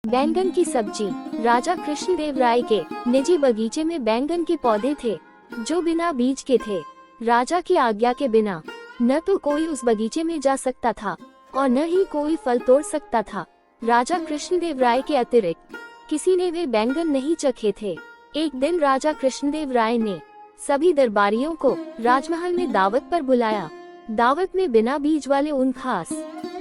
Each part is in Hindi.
बैंगन की सब्जी। राजा कृष्णदेव राय के निजी बगीचे में बैंगन के पौधे थे जो बिना बीज के थे। राजा की आज्ञा के बिना न तो कोई उस बगीचे में जा सकता था और न ही कोई फल तोड़ सकता था। राजा कृष्णदेव राय के अतिरिक्त किसी ने वे बैंगन नहीं चखे थे। एक दिन राजा कृष्णदेव राय ने सभी दरबारियों को राजमहल में दावत पर बुलाया। दावत में बिना बीज वाले उन खास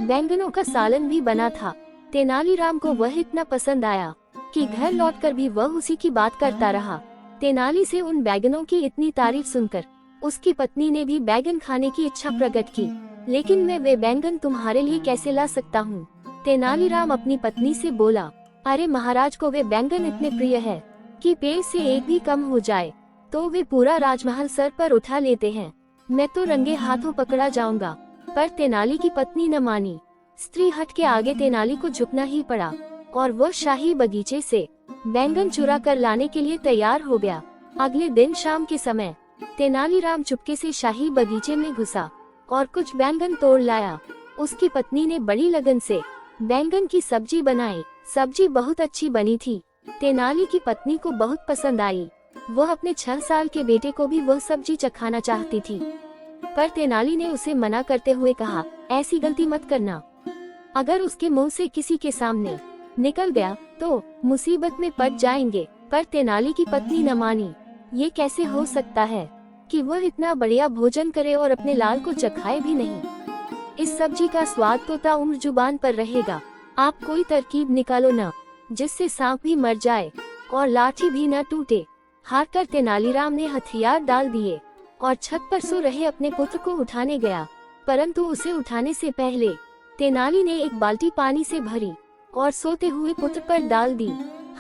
बैंगनों का सालन भी बना था। तेनालीराम को वह इतना पसंद आया कि घर लौटकर भी वह उसी की बात करता रहा। तेनाली से उन बैंगनों की इतनी तारीफ सुनकर उसकी पत्नी ने भी बैंगन खाने की इच्छा प्रकट की। लेकिन मैं वे बैंगन तुम्हारे लिए कैसे ला सकता हूँ? तेनालीराम अपनी पत्नी से बोला, अरे महाराज को वे बैंगन इतने प्रिय है कि पेड़ से एक भी कम हो जाए तो वे पूरा राजमहल सर पर उठा लेते हैं। मैं तो रंगे हाथों पकड़ा जाऊंगा। पर तेनाली की पत्नी न मानी। स्त्री हट के आगे तेनाली को झुकना ही पड़ा और वह शाही बगीचे से बैंगन चुरा कर लाने के लिए तैयार हो गया। अगले दिन शाम के समय तेनालीराम चुपके से शाही बगीचे में घुसा और कुछ बैंगन तोड़ लाया। उसकी पत्नी ने बड़ी लगन से बैंगन की सब्जी बनाई। सब्जी बहुत अच्छी बनी थी। तेनाली की पत्नी को बहुत पसंद आई। वह अपने 6 साल के बेटे को भी वह सब्जी चखाना चाहती थी, पर तेनाली ने उसे मना करते हुए कहा, ऐसी गलती मत करना। अगर उसके मुंह से किसी के सामने निकल गया तो मुसीबत में पड़ जाएंगे। पर तेनाली की पत्नी न मानी। ये कैसे हो सकता है कि वह इतना बढ़िया भोजन करे और अपने लाल को चखाए भी नहीं। इस सब्जी का स्वाद तो ताउम्र जुबान पर रहेगा। आप कोई तरकीब निकालो न, जिससे सांप भी मर जाए और लाठी भी न टूटे। हार कर तेनालीराम ने हथियार डाल दिए और छत पर सो रहे अपने पुत्र को उठाने गया। परंतु उसे उठाने से पहले तेनाली ने एक बाल्टी पानी से भरी और सोते हुए पुत्र पर डाल दी।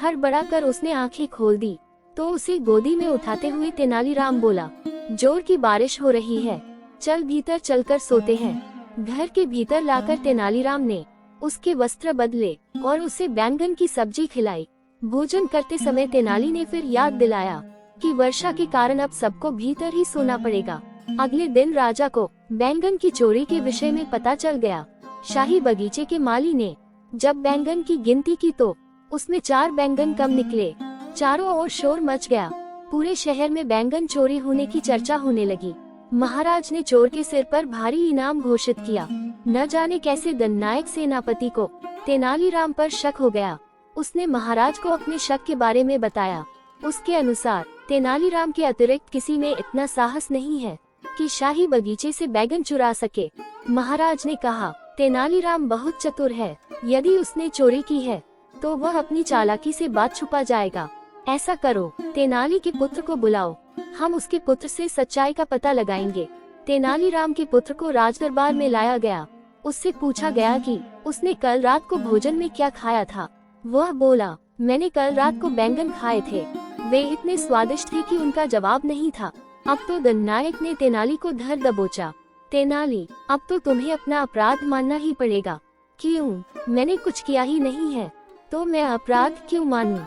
हड़बड़ा कर उसने आंखें खोल दी तो उसे गोदी में उठाते हुए तेनालीराम बोला, जोर की बारिश हो रही है, चल भीतर चलकर सोते हैं। घर के भीतर लाकर तेनालीराम ने उसके वस्त्र बदले और उसे बैंगन की सब्जी खिलाई। भोजन करते समय तेनाली ने फिर याद दिलाया कि वर्षा के कारण अब सबको भीतर ही सोना पड़ेगा। अगले दिन राजा को बैंगन की चोरी के विषय में पता चल गया। शाही बगीचे के माली ने जब बैंगन की गिनती की तो उसमें 4 बैंगन कम निकले। चारों ओर शोर मच गया। पूरे शहर में बैंगन चोरी होने की चर्चा होने लगी। महाराज ने चोर के सिर पर भारी इनाम घोषित किया। न जाने कैसे दंडनायक सेनापति को तेनालीराम पर शक हो गया। उसने महाराज को अपने शक के बारे में बताया। उसके अनुसार तेनालीराम के अतिरिक्त किसी में इतना साहस नहीं है कि शाही बगीचे से बैंगन चुरा सके। महाराज ने कहा, तेनालीराम बहुत चतुर है। यदि उसने चोरी की है तो वह अपनी चालाकी से बात छुपा जाएगा। ऐसा करो, तेनाली के पुत्र को बुलाओ, हम उसके पुत्र से सच्चाई का पता लगाएंगे। तेनालीराम के पुत्र को राजदरबार में लाया गया। उससे पूछा गया कि उसने कल रात को भोजन में क्या खाया था। वह बोला, मैंने कल रात को बैंगन खाए थे, वे इतने स्वादिष्ट थे कि उनका जवाब नहीं था। अब तो दंडनायक ने तेनाली को धर दबोचा। तेनाली, अब तो तुम्हें अपना अपराध मानना ही पड़ेगा। क्यों? मैंने कुछ किया ही नहीं है तो मैं अपराध क्यों मानूं?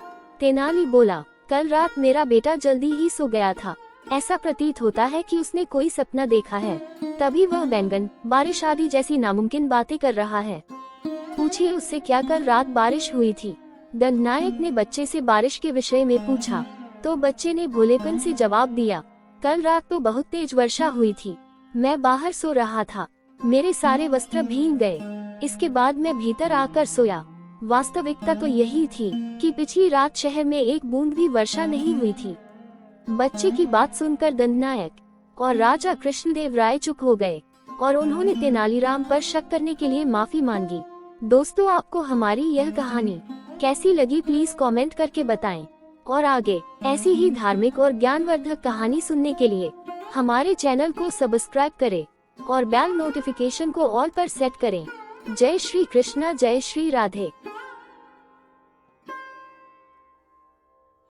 तेनाली बोला, कल रात मेरा बेटा जल्दी ही सो गया था। ऐसा प्रतीत होता है कि उसने कोई सपना देखा है, तभी वह बैंगन, बारिश आदि जैसी नामुमकिन बातें कर रहा है। पूछिए उससे क्या कल रात बारिश हुई थी। दंडनायक ने बच्चे से बारिश के विषय में पूछा तो बच्चे ने भोलेपन से जवाब दिया, कल रात तो बहुत तेज वर्षा हुई थी। मैं बाहर सो रहा था, मेरे सारे वस्त्र भीग गए। इसके बाद मैं भीतर आकर सोया। वास्तविकता तो यही थी कि पिछली रात शहर में एक बूंद भी वर्षा नहीं हुई थी। बच्चे की बात सुनकर दंडनायक और राजा कृष्णदेव राय चुप हो गए और उन्होंने तेनालीराम पर शक करने के लिए माफी मांगी। दोस्तों, आपको हमारी यह कहानी कैसी लगी प्लीज कमेंट करके बताएं और आगे ऐसी ही धार्मिक और ज्ञानवर्धक कहानी सुनने के लिए हमारे चैनल को सब्सक्राइब करें और बेल नोटिफिकेशन को ऑल पर सेट करें। जय श्री कृष्णा, जय श्री राधे।